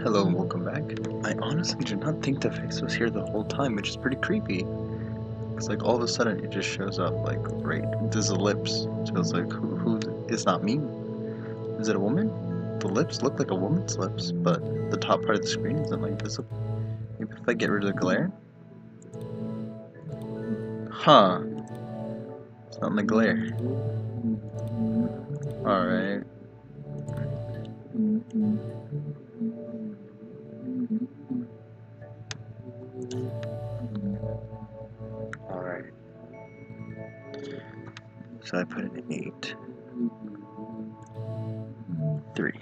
Hello and welcome back. I honestly did not think the face was here the whole time, which is pretty creepy. It's like all of a sudden it just shows up, like, right, there's a lips. So it's like, it's not me. Is it a woman? The lips look like a woman's lips, but the top part of the screen isn't like visible. Maybe if I get rid of the glare? Huh. It's not in the glare. Alright. Alright. So I put an 8. 3.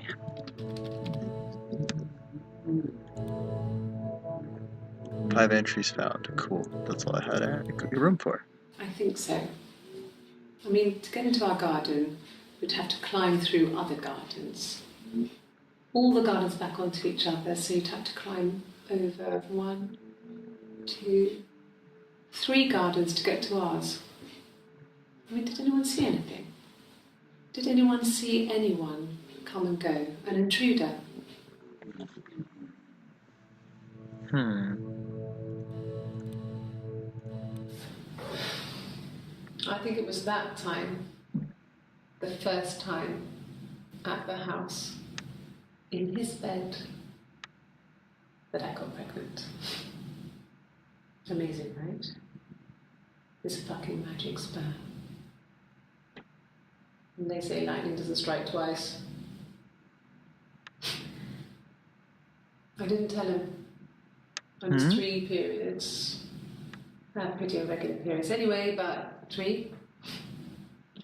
Five entries found. Cool. That's all I had room for. I think so. I mean, to get into our garden, we'd have to climb through other gardens. All the gardens back onto each other, so you'd have to climb over 1, 2, 3 gardens to get to ours. I mean, did anyone see anything? Did anyone see anyone come and go? An intruder? I think it was that time, the first time at the house, in his bed, that I got pregnant. Amazing, right? This fucking magic sperm. And they say lightning doesn't strike twice. I didn't tell him. I was 3 periods. I had pretty irregular periods anyway, but 3.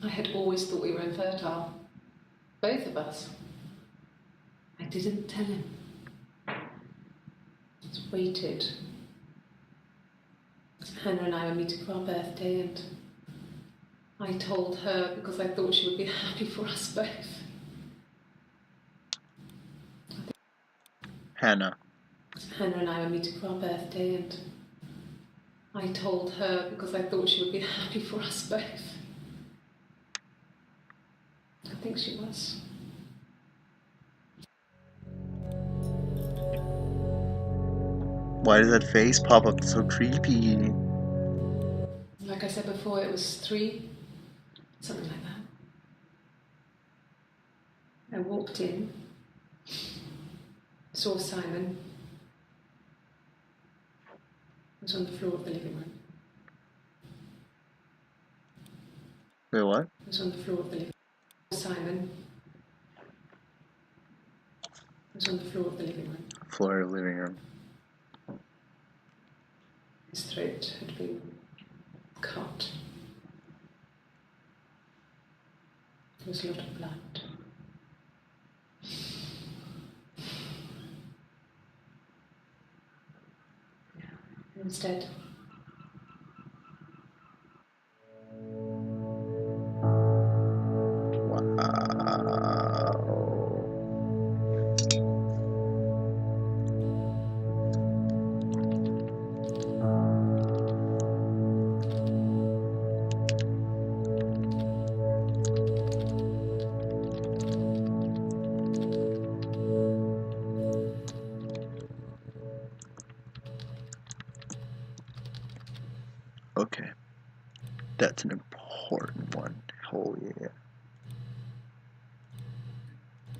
I had always thought we were infertile. Both of us. I didn't tell him. Just waited. Hannah and I were meeting for our birthday, and I told her because I thought she would be happy for us both. Hannah and I were meeting for our birthday, and I told her because I thought she would be happy for us both. I think she was. Why does that face pop up? It's so creepy. Like I said before, it was 3, something like that. I walked in, saw Simon. He was on the floor of the living room. Wait, what? He was on the floor of the living room. Simon. He was on the floor of the living room. Floor of the living room. His throat had been cut. There was a lot of blood. Yeah, he was dead. Okay. That's an important one. Oh, yeah.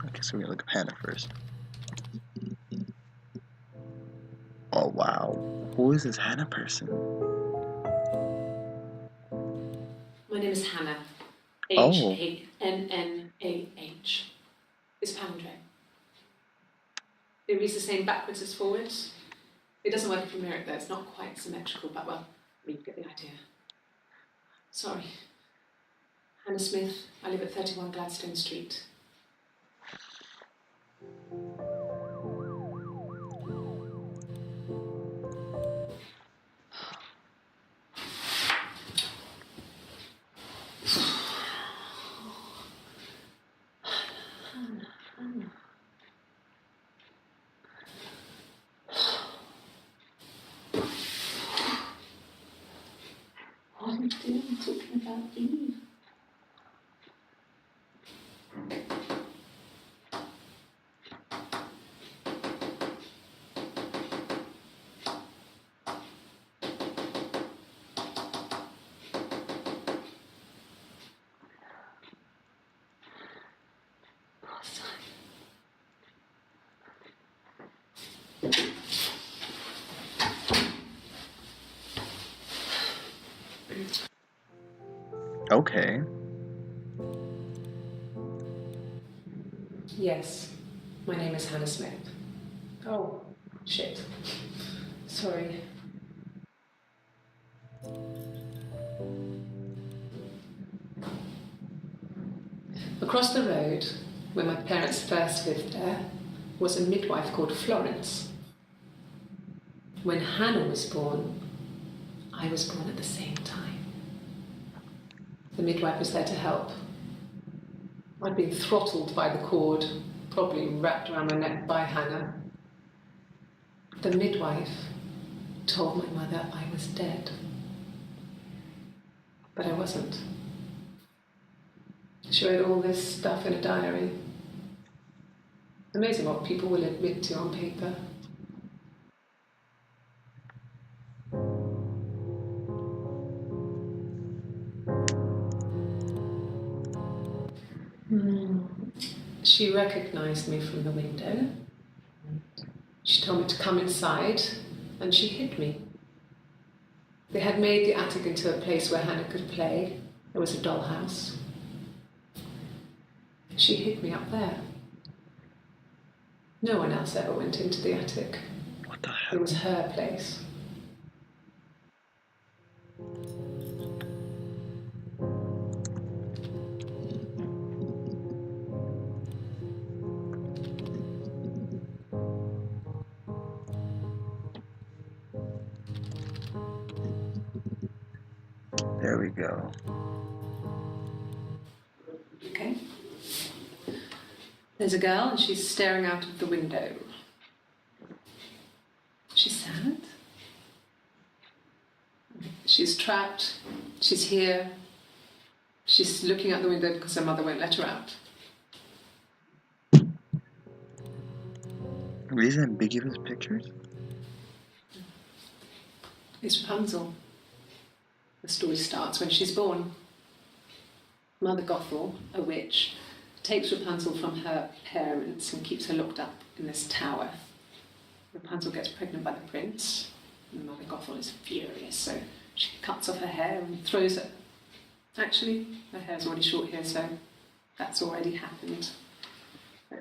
Okay, so we're gonna look at Hannah first. Oh, wow. Who is this Hannah person? My name is Hannah. Oh. H-A-N-N-A-H. It's palindrome. It reads the same backwards as forwards. It doesn't work if you mirror it though. It's not quite symmetrical, but well, you get the idea. Sorry. Hannah Smith. I live at 31 Gladstone Street. What are you doing talking about Eve? Okay. Yes, my name is Hannah Smith. Oh, shit. Sorry. Across the road, where my parents first lived there, was a midwife called Florence. When Hannah was born, I was born at the same time. The midwife was there to help. I'd been throttled by the cord, probably wrapped around my neck by Hannah. The midwife told my mother I was dead. But I wasn't. She wrote all this stuff in a diary. Amazing what people will admit to on paper. She recognized me from the window. She told me to come inside, and she hid me. They had made the attic into a place where Hannah could play. There was a dollhouse. She hid me up there. No one else ever went into the attic. What the It hell? was her place. There we go. Okay. There's a girl and she's staring out of the window. She's sad. She's trapped. She's here. She's looking out the window because her mother won't let her out. Are these ambiguous pictures? It's Rapunzel. The story starts when she's born. Mother Gothel, a witch, takes Rapunzel from her parents and keeps her locked up in this tower. Rapunzel gets pregnant by the prince, and Mother Gothel is furious, so she cuts off her hair and throws it. Actually, her hair's already short here, so that's already happened.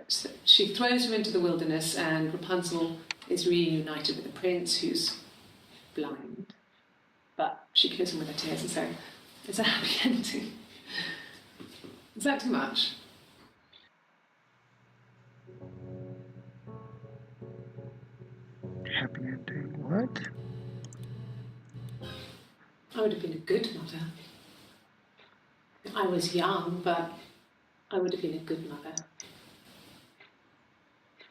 So she throws her into the wilderness, and Rapunzel is reunited with the prince, who's blind. But she kills him with her tears, and so it's a happy ending. Is that too much? Happy ending. What? I would have been a good mother. I was young, but I would have been a good mother.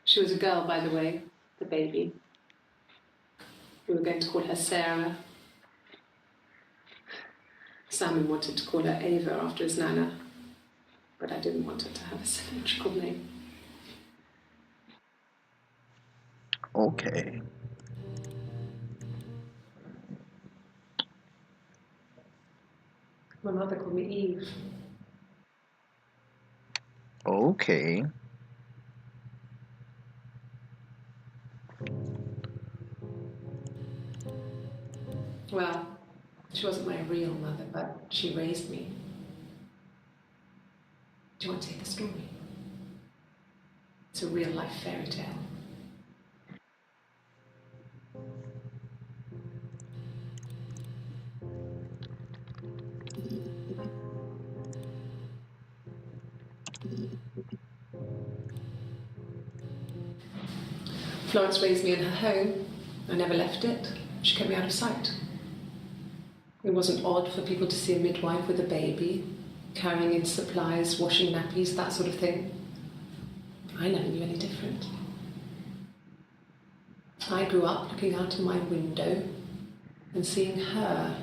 She was a girl, by the way, the baby. We were going to call her Sarah. Simon wanted to call her Ava after his nana, but I didn't want her to have a symmetrical name. Okay. My mother called me Eve. Okay. Well, she wasn't my real mother, but she raised me. Do you want to hear the story? It's a real-life fairy tale. Florence raised me in her home. I never left it. She kept me out of sight. It wasn't odd for people to see a midwife with a baby, carrying in supplies, washing nappies, that sort of thing. I never knew any different. I grew up looking out of my window and seeing her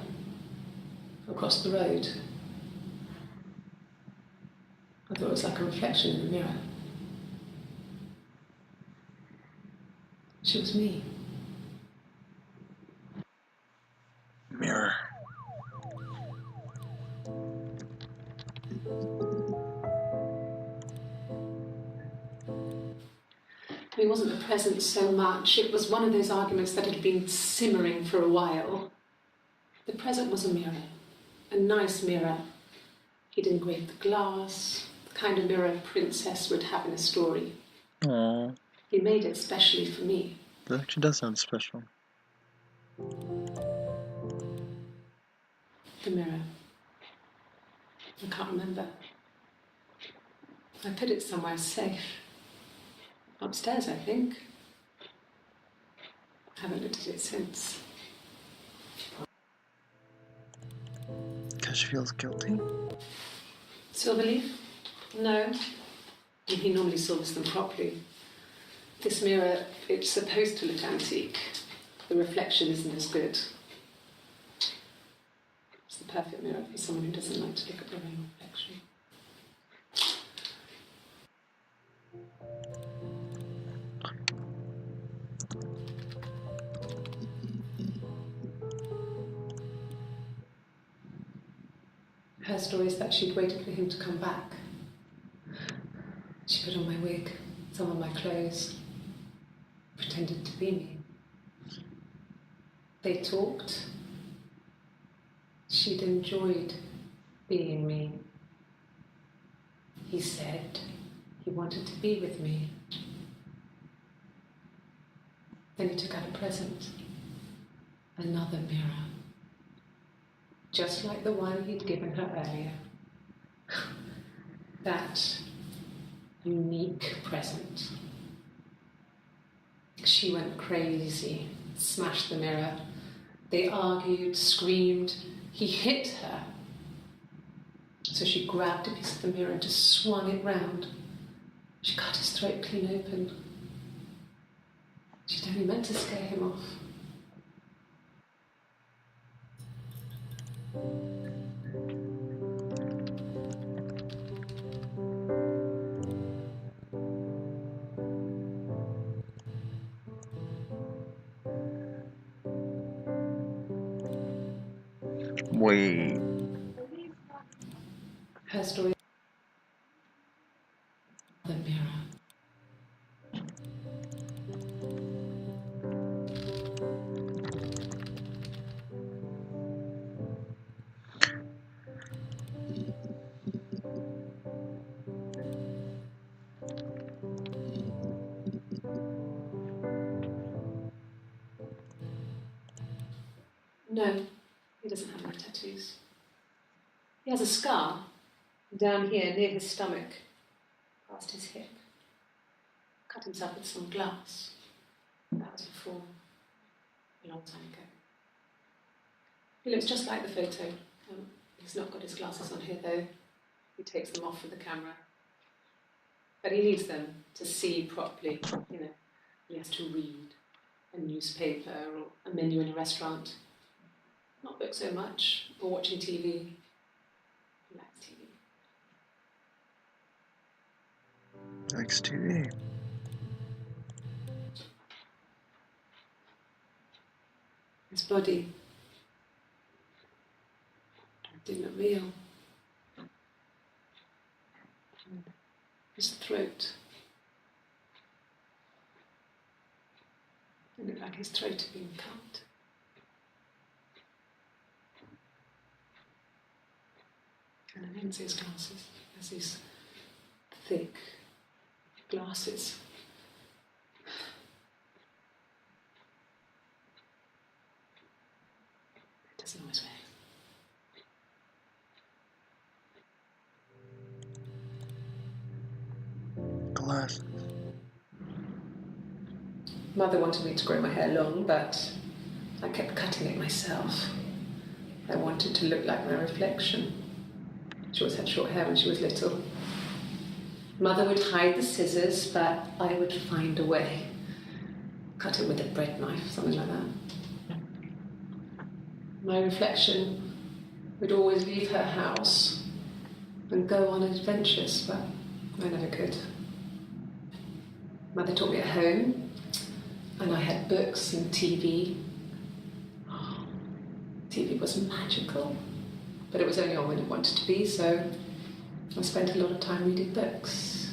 across the road. I thought it was like a reflection in the mirror. She was me. Mirror. It wasn't the present so much. It was one of those arguments that had been simmering for a while. The present was a mirror, a nice mirror, He'd engraved the glass, the kind of mirror a princess would have in a story. Aww. He made it specially for me. That actually does sound special. The mirror. I can't remember. I put it somewhere safe. Upstairs, I think. I haven't looked at it since. Because she feels guilty? Silverleaf? No. He normally silvers them properly. This mirror, it's supposed to look antique. The reflection isn't as good. It's the perfect mirror for someone who doesn't like to look at their own reflection. Her story is that she'd waited for him to come back. She put on my wig, some of my clothes, pretended to be me. They talked. She'd enjoyed being me. He said he wanted to be with me. Then he took out a present, another mirror, just like the one he'd given her earlier. That unique present. She went crazy, smashed the mirror. They argued, screamed. He hit her. So she grabbed a piece of the mirror and just swung it round. She cut his throat clean open. She'd only meant to scare him off. Wait. Her story. The mirror. No, he doesn't have any tattoos. He has a scar down here near his stomach, past his hip. Cut himself with some glass. That was before, a long time ago. He looks just like the photo. He's not got his glasses on here though. He takes them off with the camera. But he needs them to see properly, you know. He has to read a newspaper or a menu in a restaurant. Not book so much, or watching TV. He likes TV. Likes TV. His body didn't real. His throat. It looked like his throat had been cut. And underneath his glasses, there's these thick glasses. It doesn't always wear. Glasses. Mother wanted me to grow my hair long, but I kept cutting it myself. I wanted to look like my reflection. She always had short hair when she was little. Mother would hide the scissors, but I would find a way. Cut it with a bread knife, something like that. My reflection would always leave her house and go on adventures, but I never could. Mother taught me at home, and I had books and TV. TV was magical, but it was only on when it wanted to be, so I spent a lot of time reading books.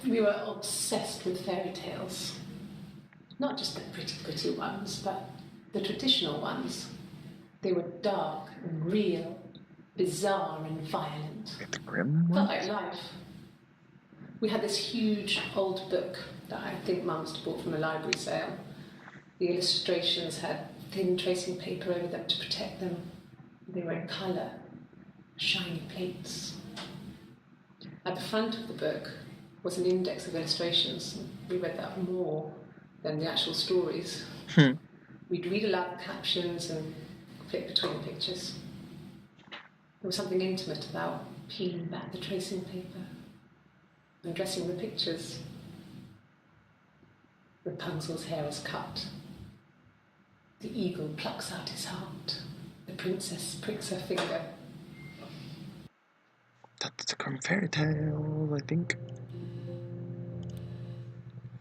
We were obsessed with fairy tales. Not just the pretty ones, but the traditional ones. They were dark and real, bizarre and violent. Like the grim Felt ones? like life. We had this huge old book that I think Mum must have bought from a library sale. The illustrations had thin tracing paper over them to protect them. They were in colour, shiny plates. At the front of the book was an index of illustrations. We read that more than the actual stories. We'd read aloud the captions and flip between the pictures. There was something intimate about peeling back the tracing paper and dressing the pictures. Rapunzel's hair was cut. The eagle plucks out his heart. The princess pricks her finger. That's a grim fairy tale, I think.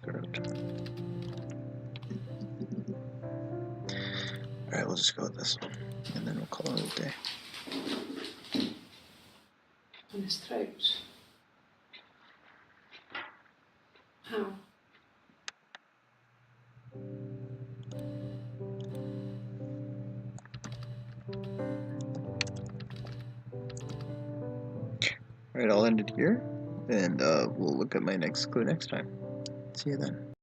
Good. Alright, we'll just go with this one. And then we'll call it a day. On his throat. How? Alright, I'll end it here. And we'll look at my next clue next time. See you then.